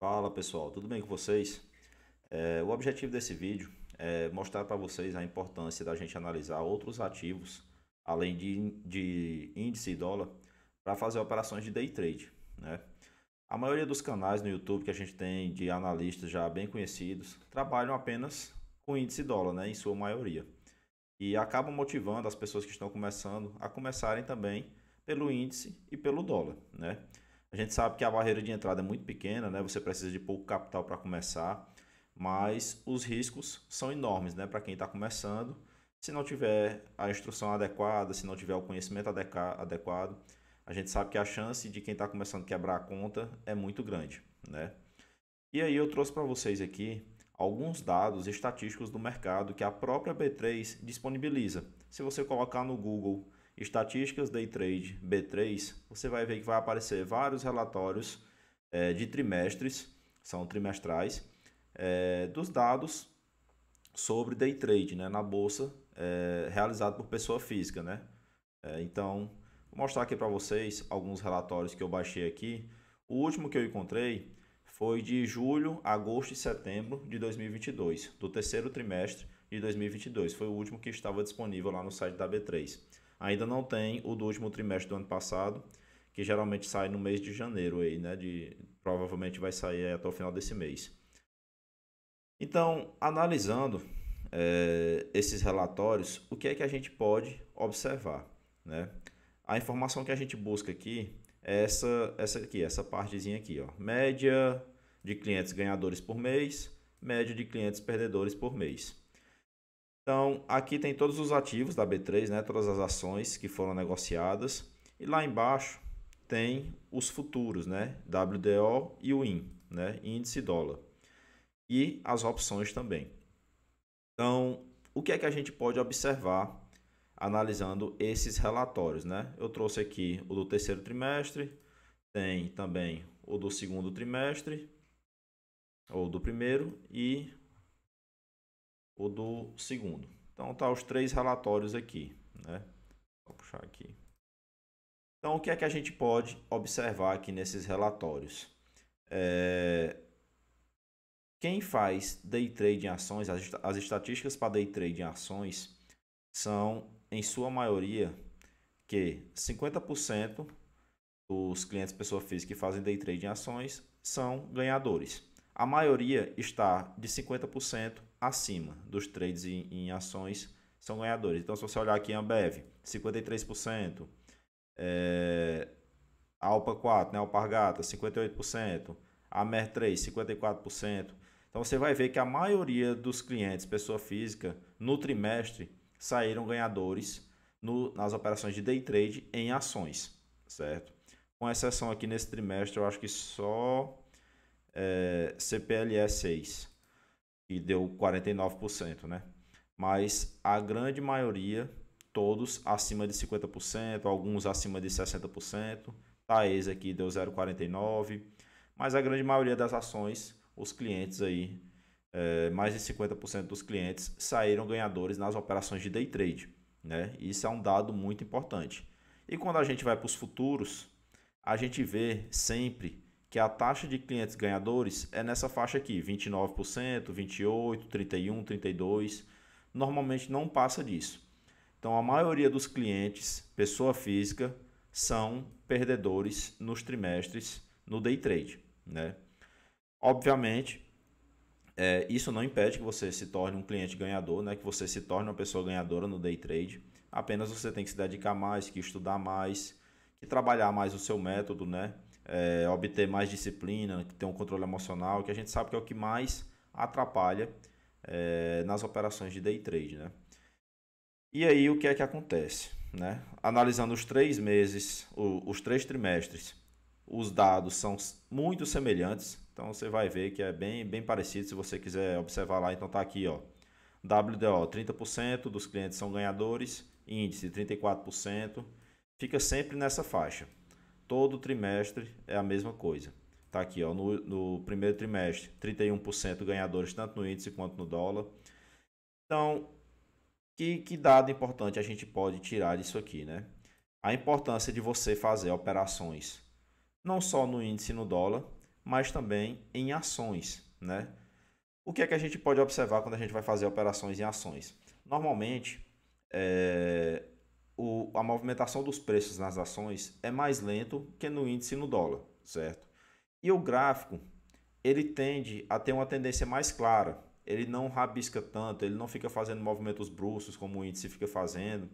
Fala pessoal, tudo bem com vocês? O objetivo desse vídeo é mostrar para vocês a importância da gente analisar outros ativos, além de índice e dólar, para fazer operações de day trade, né? A maioria dos canais no YouTube que a gente tem de analistas já bem conhecidos trabalham apenas com índice e dólar, né? Em sua maioria. E acabam motivando as pessoas que estão começando a começarem também pelo índice e pelo dólar, né? A gente sabe que a barreira de entrada é muito pequena, né? Você precisa de pouco capital para começar, mas os riscos são enormes, né? Para quem está começando, se não tiver a instrução adequada, se não tiver o conhecimento adequado, a gente sabe que a chance de quem está começando a quebrar a conta é muito grande, né? E aí eu trouxe para vocês aqui alguns dados estatísticos do mercado que a própria B3 disponibiliza. Se você colocar no Google Estatísticas Day Trade B3, você vai ver que vai aparecer vários relatórios de trimestres, são trimestrais, dos dados sobre day trade, né, na bolsa, realizado por pessoa física, né? Então, vou mostrar aqui para vocês alguns relatórios que eu baixei aqui. O último que eu encontrei foi de julho, agosto e setembro de 2022, do terceiro trimestre de 2022. Foi o último que estava disponível lá no site da B3. Ainda não tem o do último trimestre do ano passado, que geralmente sai no mês de janeiro aí, né? Provavelmente vai sair até o final desse mês. Então, analisando esses relatórios, o que é que a gente pode observar, né? A informação que a gente busca aqui é essa aqui, essa partezinha aqui, ó. Média de clientes ganhadores por mês, média de clientes perdedores por mês. Então, aqui tem todos os ativos da B3, né? Todas as ações que foram negociadas. E lá embaixo tem os futuros, né? WDO e o IN, né? Índice dólar. E as opções também. Então, o que é que a gente pode observar analisando esses relatórios, né? Eu trouxe aqui o do terceiro trimestre, tem também o do segundo trimestre, ou do primeiro, e o do segundo. Então, tá os três relatórios aqui, né? Vou puxar aqui. Então, o que é que a gente pode observar aqui nesses relatórios? Quem faz day trade em ações, as estatísticas para day trade em ações são, em sua maioria, que 50% dos clientes pessoa física que fazem day trade em ações são ganhadores. A maioria está de 50% acima dos trades em ações são ganhadores. Então, se você olhar aqui em Ambev, 53%, a Alpa 4, né, Alpargata, 58%, a Mer 3, 54%. Então você vai ver que a maioria dos clientes, pessoa física, no trimestre, saíram ganhadores nas operações de day trade em ações, certo? Com exceção aqui nesse trimestre, eu acho que só CPLE 6, que deu 49%, né? Mas a grande maioria, todos acima de 50%, alguns acima de 60%. Taesa aqui deu 0,49%, mas a grande maioria das ações, os clientes aí, mais de 50% dos clientes saíram ganhadores nas operações de day trade, né? Isso é um dado muito importante. E quando a gente vai para os futuros, a gente vê sempre que a taxa de clientes ganhadores é nessa faixa aqui, 29%, 28%, 31%, 32%. Normalmente não passa disso. Então a maioria dos clientes, pessoa física, são perdedores nos trimestres no day trade, né? Obviamente, isso não impede que você se torne um cliente ganhador, né? Que você se torne uma pessoa ganhadora no day trade. Apenas você tem que se dedicar mais, que estudar mais, que trabalhar mais o seu método, né? Obter mais disciplina, que ter um controle emocional, que a gente sabe que é o que mais atrapalha nas operações de day trade, né? E aí o que é que acontece, né? Analisando os 3 meses, os 3 trimestres, os dados são muito semelhantes, então você vai ver que é bem parecido. Se você quiser observar lá, então tá aqui, ó. WDO, 30% dos clientes são ganhadores, índice 34%, fica sempre nessa faixa. Todo trimestre é a mesma coisa. Tá aqui, ó, no primeiro trimestre, 31% ganhadores tanto no índice quanto no dólar. Então, que dado importante a gente pode tirar disso aqui, né? A importância de você fazer operações não só no índice e no dólar, mas também em ações, né? O que é que a gente pode observar quando a gente vai fazer operações em ações? Normalmente, a movimentação dos preços nas ações é mais lento que no índice e no dólar, certo? E o gráfico, ele tende a ter uma tendência mais clara. Ele não rabisca tanto, ele não fica fazendo movimentos bruscos como o índice fica fazendo.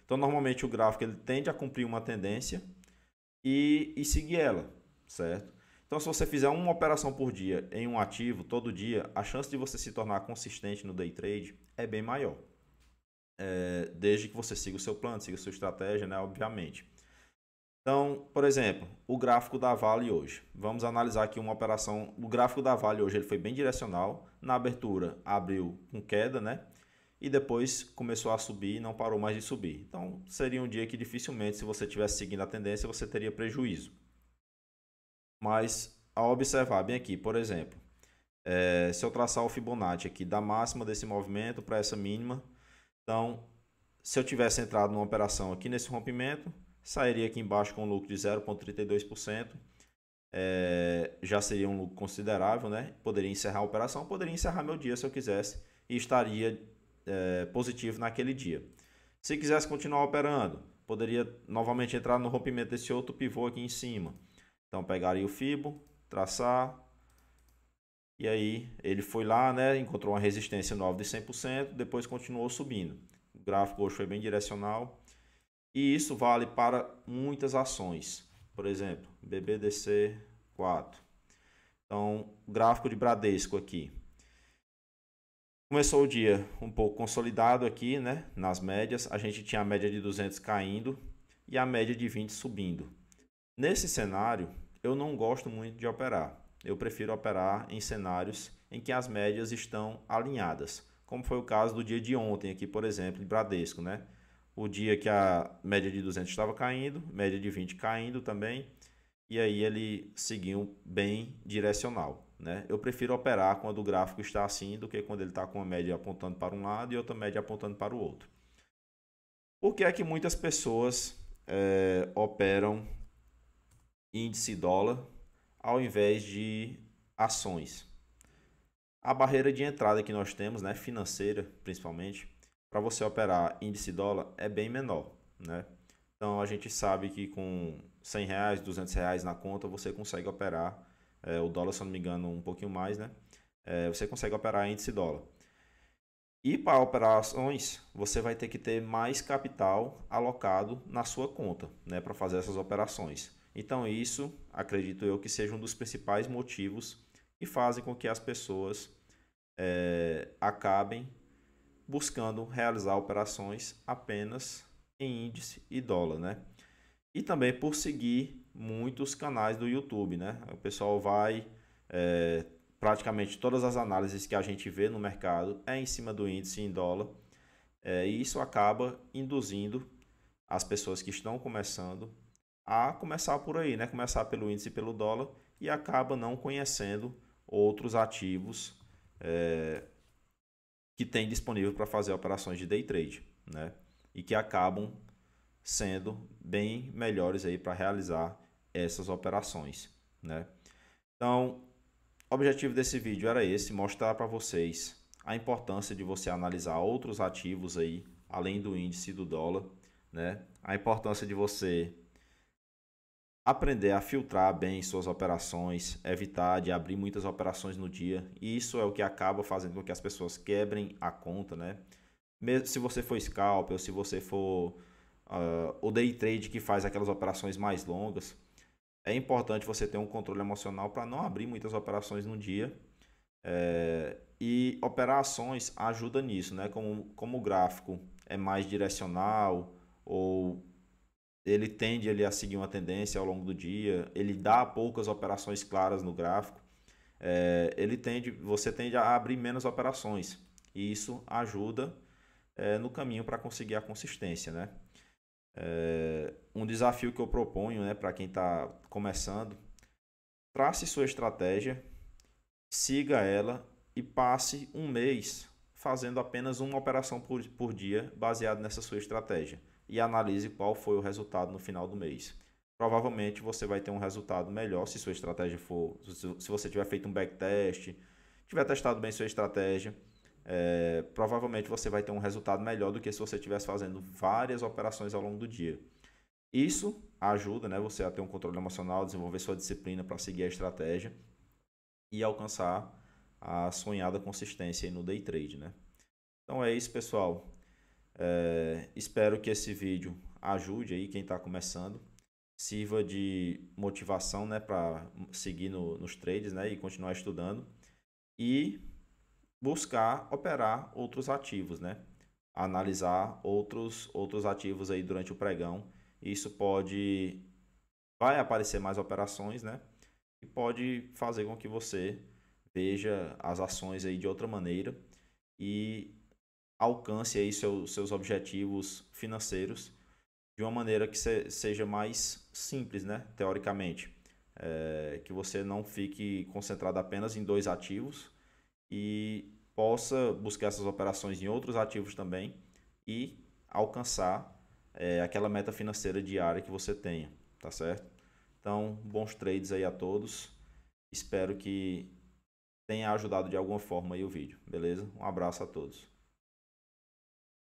Então, normalmente o gráfico ele tende a cumprir uma tendência e seguir ela, certo? Então, se você fizer uma operação por dia em um ativo todo dia, a chance de você se tornar consistente no day trade é bem maior. Desde que você siga o seu plano, siga a sua estratégia, né? Obviamente. Então, por exemplo, o gráfico da Vale hoje. Vamos analisar aqui uma operação. O gráfico da Vale hoje ele foi bem direcional. Na abertura abriu com queda, né? E depois começou a subir e não parou mais de subir. Então, seria um dia que dificilmente, se você estivesse seguindo a tendência, você teria prejuízo. Mas, ao observar bem aqui, por exemplo, se eu traçar o Fibonacci aqui da máxima desse movimento para essa mínima, então, se eu tivesse entrado numa operação aqui nesse rompimento, sairia aqui embaixo com um lucro de 0,32%. Já seria um lucro considerável, né? Poderia encerrar a operação, poderia encerrar meu dia se eu quisesse e estaria positivo naquele dia. Se quisesse continuar operando, poderia novamente entrar no rompimento desse outro pivô aqui em cima. Então pegaria o Fibo, traçar, e aí ele foi lá, né? Encontrou uma resistência nova de 100%, depois continuou subindo. O gráfico hoje foi bem direcional. E isso vale para muitas ações. Por exemplo, BBDC 4. Então, gráfico de Bradesco aqui. Começou o dia um pouco consolidado aqui, né? Nas médias. A gente tinha a média de 200 caindo e a média de 20 subindo. Nesse cenário, eu não gosto muito de operar. Eu prefiro operar em cenários em que as médias estão alinhadas. Como foi o caso do dia de ontem aqui, por exemplo, de Bradesco, né? O dia que a média de 200 estava caindo, média de 20 caindo também, e aí ele seguiu bem direcional, né? Eu prefiro operar quando o gráfico está assim do que quando ele está com uma média apontando para um lado e outra média apontando para o outro. Por que é que muitas pessoas operam índice dólar ao invés de ações? A barreira de entrada que nós temos, né, financeira principalmente, para você operar índice dólar é bem menor, né? Então a gente sabe que com R$ 100, R$ 200 na conta você consegue operar, o dólar, se eu não me engano, um pouquinho mais, né? Você consegue operar índice dólar. E para operações, você vai ter que ter mais capital alocado na sua conta, né, para fazer essas operações. Então isso, acredito eu, que seja um dos principais motivos que fazem com que as pessoas acabem buscando realizar operações apenas em índice e dólar, né? E também por seguir muitos canais do YouTube, né? O pessoal vai praticamente todas as análises que a gente vê no mercado é em cima do índice em dólar, e isso acaba induzindo as pessoas que estão começando a começar por aí, né? Começar pelo índice e pelo dólar e acaba não conhecendo outros ativos que tem disponível para fazer operações de day trade, né? E que acabam sendo bem melhores aí para realizar essas operações, né? Então, o objetivo desse vídeo era esse, mostrar para vocês a importância de você analisar outros ativos aí, além do índice do dólar, né? A importância de você aprender a filtrar bem suas operações, evitar de abrir muitas operações no dia. E isso é o que acaba fazendo com que as pessoas quebrem a conta, né? Mesmo se você for scalper, se você for o day trade que faz aquelas operações mais longas, é importante você ter um controle emocional para não abrir muitas operações no dia. E operar ações ajuda nisso, né? Como o gráfico é mais direcional ou ele tende a seguir uma tendência ao longo do dia, ele dá poucas operações claras no gráfico, você tende a abrir menos operações e isso ajuda no caminho para conseguir a consistência, né? Um desafio que eu proponho, né, para quem está começando, trace sua estratégia, siga ela e passe um mês fazendo apenas uma operação por dia baseado nessa sua estratégia e analise qual foi o resultado no final do mês. provavelmente você vai ter um resultado melhor se sua estratégia for, se você tiver feito um backtest, tiver testado bem sua estratégia, provavelmente você vai ter um resultado melhor do que se você estivesse fazendo várias operações ao longo do dia. Isso ajuda, né, você a ter um controle emocional, desenvolver sua disciplina para seguir a estratégia e alcançar a sonhada consistência aí no day trade, né? Então é isso, pessoal. Espero que esse vídeo ajude aí quem está começando, sirva de motivação, né, para seguir nos trades, né, e continuar estudando e buscar operar outros ativos, né? Analisar outros ativos aí durante o pregão. Isso vai aparecer mais operações, né? E pode fazer com que você veja as ações aí de outra maneira e alcance aí seus objetivos financeiros de uma maneira que seja mais simples, né? Teoricamente. Que você não fique concentrado apenas em dois ativos e possa buscar essas operações em outros ativos também e alcançar aquela meta financeira diária que você tenha, tá certo? Então, bons trades aí a todos. Espero que tenha ajudado de alguma forma aí o vídeo, beleza? Um abraço a todos.